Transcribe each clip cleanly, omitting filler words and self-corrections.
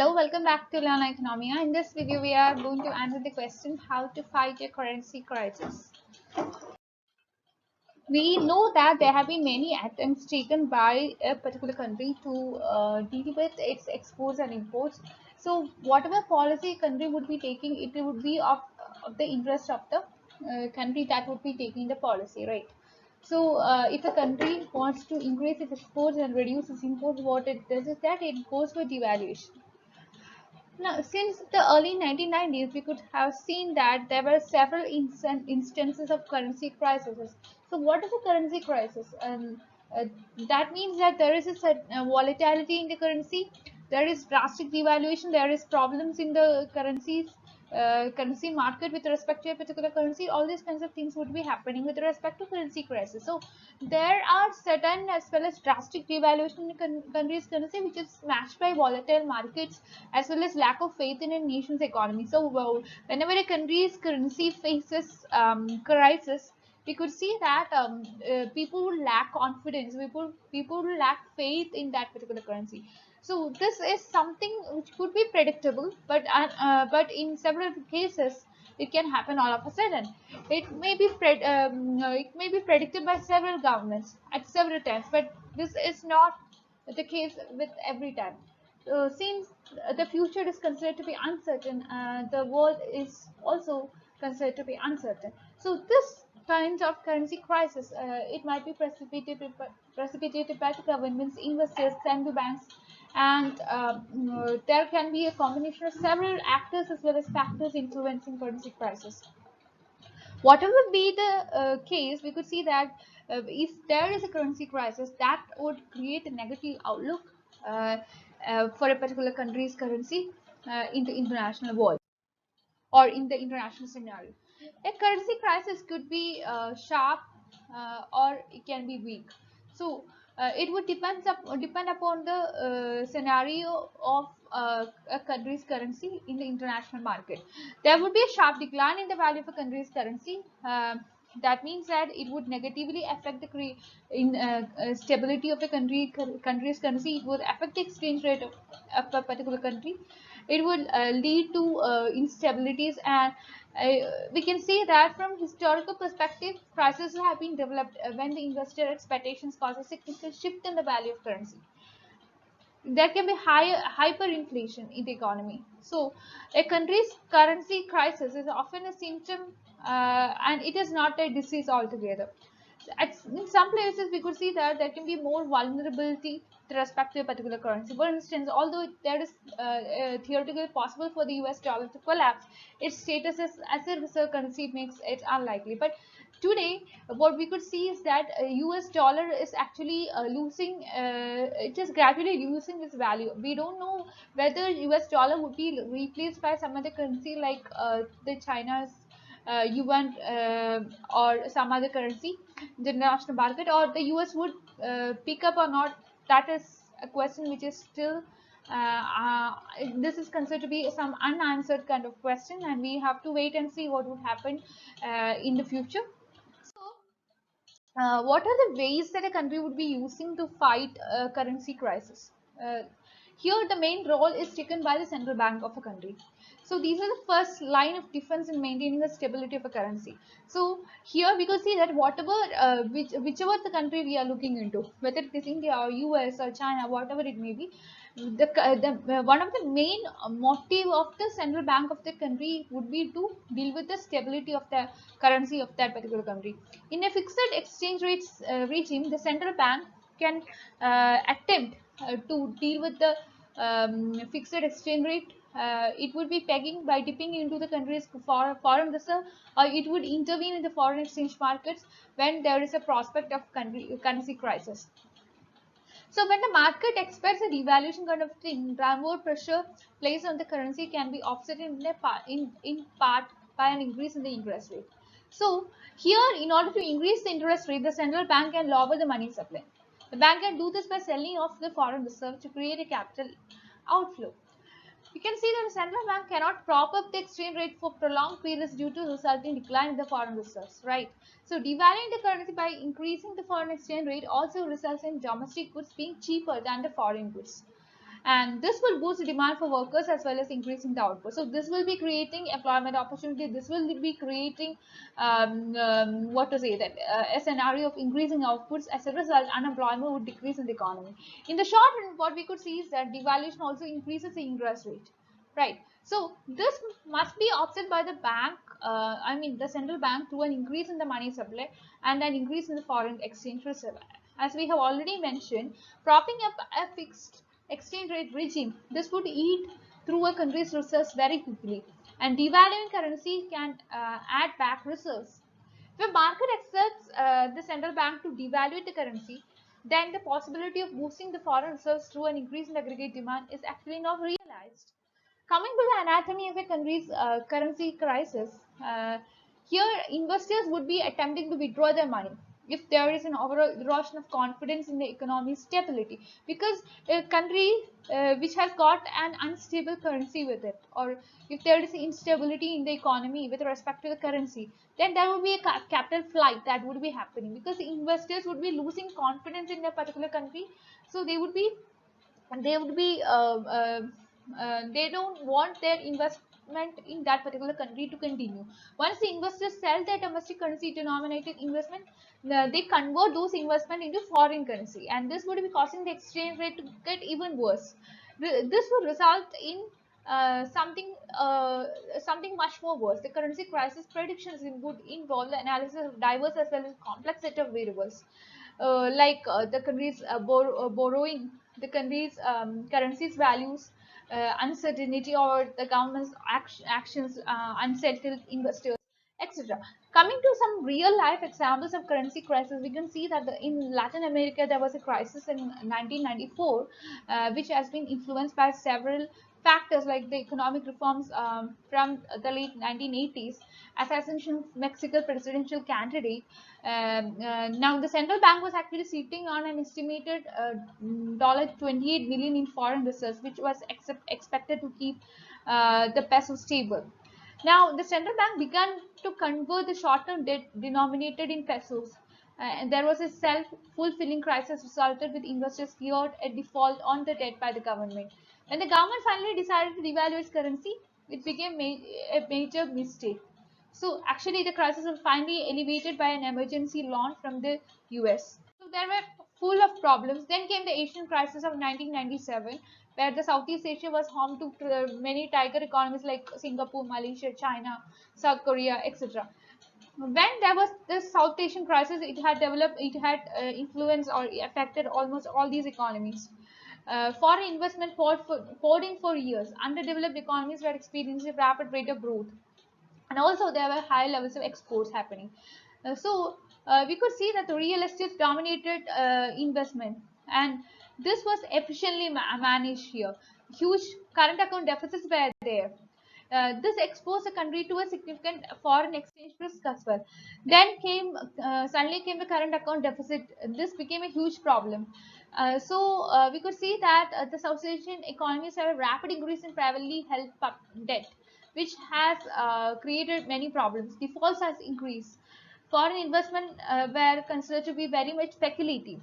Hello, welcome back to Learn Oikonomia. In this video, we are going to answer the question how to fight a currency crisis. We know that there have been many attempts taken by a particular country to deal with its exports and imports. So, whatever policy country would be taking, it would be of the interest of the country that would be taking the policy, right? So, if a country wants to increase its exports and reduce its imports, what it does is that it goes for devaluation. Now, since the early 1990s, we could have seen that there were several instances of currency crises. So, what is a currency crisis? Uh, that means that there is a certain volatility in the currency, there is drastic devaluation, there is problems in the currency market with respect to a particular currency. All these kinds of things would be happening with respect to currency crisis. So, there are certain as well as drastic devaluation in country's currency, which is matched by volatile markets as well as lack of faith in a nation's economy. So, whenever a country's currency faces crisis, we could see that people will lack confidence, people will lack faith in that particular currency. So this is something which could be predictable, but in several cases it can happen all of a sudden. It may be predicted by several governments at several times, but this is not the case with every time. Since the future is considered to be uncertain, the world is also considered to be uncertain. So this kind of currency crisis, it might be precipitated by the governments, investors, central banks, and there can be a combination of several actors as well as factors influencing currency crisis. Whatever be the case, we could see that if there is a currency crisis, that would create a negative outlook uh, for a particular country's currency in the international world or in the international scenario. A currency crisis could be sharp or it can be weak. So it would depend upon the scenario of a country's currency in the international market. There would be a sharp decline in the value of a country's currency. That means that it would negatively affect the stability of a country's currency. It would affect the exchange rate of a particular country. It would lead to instabilities, and we can see that from historical perspective, crises have been developed when the investor expectations cause a significant shift in the value of currency. There can be hyperinflation in the economy. So, a country's currency crisis is often a symptom, and it is not a disease altogether. In some places, we could see that there can be more vulnerability with respect to a particular currency. For instance, although there is theoretically possible for the US dollar to collapse, its status as a reserve currency makes it unlikely. But today, what we could see is that US dollar is actually losing, it is gradually losing its value. We don't know whether US dollar would be replaced by some other currency like the China's yuan or some other currency in the international market, or the US would pick up or not. That is a question which is still this is considered to be some unanswered kind of question, and we have to wait and see what would happen in the future. So, what are the ways that a country would be using to fight a currency crisis? Uh, Here, the main role is taken by the central bank of a country. So, these are the first line of defense in maintaining the stability of a currency. So, here we could see that whatever, whichever the country we are looking into, whether it is India or US or China, whatever it may be, one of the main motive of the central bank of the country would be to deal with the stability of the currency of that particular country. In a fixed exchange rates regime, the central bank can attempt to deal with the fixed exchange rate. It would be pegging by dipping into the country's foreign reserve, or it would intervene in the foreign exchange markets when there is a prospect of currency crisis. So when the market expects a devaluation kind of thing, downward pressure placed on the currency can be offset in part by an increase in the interest rate. So here, in order to increase the interest rate, the central bank can lower the money supply. The bank can do this by selling off the foreign reserve to create a capital outflow. You can see that the central bank cannot prop up the exchange rate for prolonged periods due to resulting decline in the foreign reserves, right? So devaluing the currency by increasing the foreign exchange rate also results in domestic goods being cheaper than the foreign goods. and this will boost the demand for workers as well as increasing the output. So this will be creating employment opportunity. This will be creating what to say, that a scenario of increasing outputs. As a result, unemployment would decrease in the economy. In the short run, what we could see is that devaluation also increases the interest rate, right? So this must be offset by the bank, I mean the central bank, through an increase in the money supply and an increase in the foreign exchange reserve. As we have already mentioned, propping up a fixed exchange rate regime, this would eat through a country's reserves very quickly, and devaluing currency can add back reserves. If a market accepts the central bank to devalue the currency, then the possibility of boosting the foreign reserves through an increase in aggregate demand is actually not realized. Coming to the anatomy of a country's currency crisis, here investors would be attempting to withdraw their money if there is an overall erosion of confidence in the economy's stability, because a country which has got an unstable currency with it, or if there is instability in the economy with respect to the currency, then there would be a capital flight that would be happening, because the investors would be losing confidence in a particular country. So they don't want their investment in that particular country to continue. Once the investors sell their domestic currency denominated investment, they convert those investment into foreign currency, and this would be causing the exchange rate to get even worse. This would result in something much more worse. The currency crisis predictions would involve the analysis of diverse as well as complex set of variables, the country's borrowing, the country's currency's values, uncertainty, or the government's actions, unsettled investors, etc. Coming to some real life examples of currency crisis, we can see that in Latin America there was a crisis in 1994, which has been influenced by several factors like the economic reforms from the late 1980s, assassination of Mexico's presidential candidate. Now the central bank was actually sitting on an estimated $28 billion in foreign reserves, which was expected to keep the peso stable. Now the central bank began to convert the short-term debt denominated in pesos, and there was a self-fulfilling crisis resulted with investors feared a default on the debt by the government. When the government finally decided to devalue its currency, it became a major mistake. So actually the crisis was finally elevated by an emergency loan from the US. So there were full of problems. Then came the Asian crisis of 1997, where the Southeast Asia was home to many tiger economies like Singapore, Malaysia, China, South Korea, etc. When there was this South Asian crisis, it had influenced or affected almost all these economies. Foreign investment poured in for years. Underdeveloped economies were experiencing a rapid rate of growth, and also there were high levels of exports happening. We could see that the real estate dominated investment, and this was efficiently managed here. Huge current account deficits were there. This exposed the country to a significant foreign exchange risk as well. Then suddenly came the current account deficit. This became a huge problem. We could see that the South Asian economies have a rapid increase in privately held debt, which has created many problems. Defaults has increased. Foreign investment were considered to be very much speculative.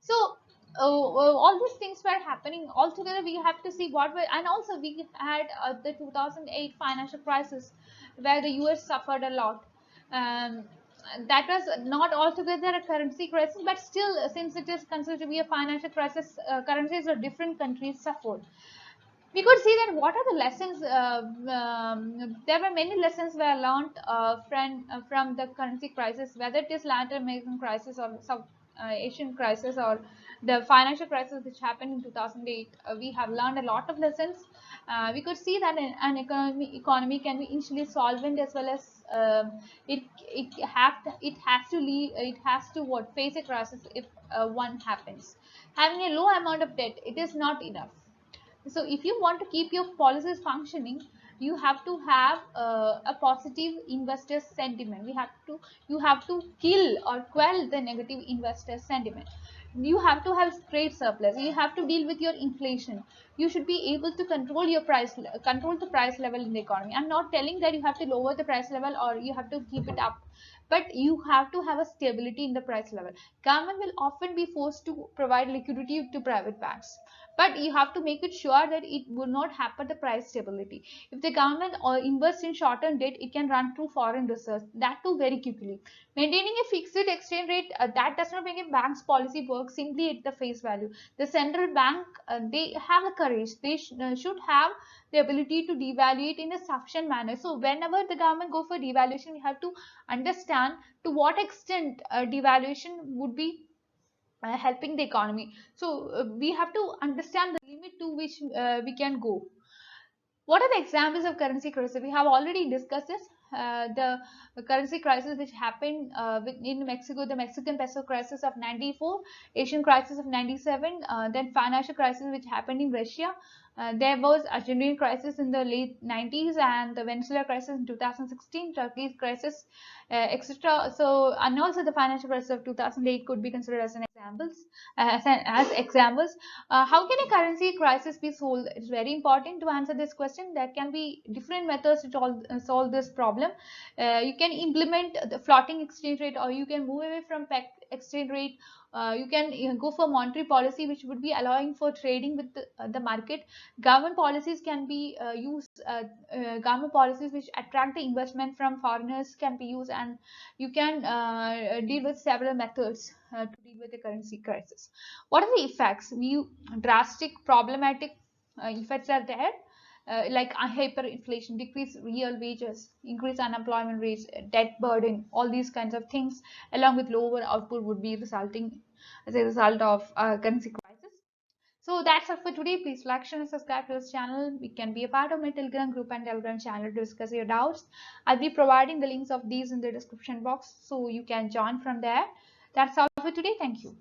So all these things were happening altogether. We have to see what were, and also we had the 2008 financial crisis, where the US suffered a lot. Um, that was not altogether a currency crisis, but still, since it is considered to be a financial crisis, currencies of different countries suffered. We could see that what are the lessons. There were many lessons were learned from the currency crisis, whether it is Latin American crisis or South Asian crisis or the financial crisis which happened in 2008. We have learned a lot of lessons. We could see that an economy can be initially solvent as well as it has to what face a crisis if one happens. Having a low amount of debt, it is not enough. So if you want to keep your policies functioning, you have to have a positive investor sentiment. You have to kill or quell the negative investor sentiment. You have to have trade surplus. You have to deal with your inflation. You should be able to control the price level in the economy. I'm not telling that you have to lower the price level or you have to keep it up, but you have to have a stability in the price level. Government will often be forced to provide liquidity to private banks. but you have to make it sure that it will not hamper the price stability. If the government or invests in short-term debt, it can run through foreign reserves, that too very quickly. Maintaining a fixed exchange rate, that does not make a bank's policy work simply at the face value. The central bank, they have the courage, they should have the ability to devaluate in a sufficient manner. So whenever the government go for devaluation, we have to understand to what extent devaluation would be helping the economy. So we have to understand the limit to which we can go. What are the examples of currency crisis? We have already discussed this. The currency crisis which happened in Mexico, the Mexican peso crisis of 94, Asian crisis of 97, then financial crisis which happened in Russia. There was Argentine crisis in the late 90s and the Venezuela crisis in 2016, Turkey's crisis, etc. So, and also the financial crisis of 2008 could be considered as an examples, as examples. How can a currency crisis be solved? It's very important to answer this question. There can be different methods to solve this problem. You can implement the floating exchange rate, or you can move away from pegged exchange rate. You can go for monetary policy, which would be allowing for trading with the market. Government policies can be used. Government policies which attract the investment from foreigners can be used, and you can deal with several methods to deal with the currency crisis. What are the effects? Drastic, problematic effects are there. Like hyperinflation, decrease real wages, increase unemployment rates, debt burden, all these kinds of things, along with lower output, would be resulting as a result of currency crisis. So that's all for today. Please like, share, and subscribe to this channel. We can be a part of my Telegram group and Telegram channel to discuss your doubts. I'll be providing the links of these in the description box, so you can join from there. That's all for today. Thank you.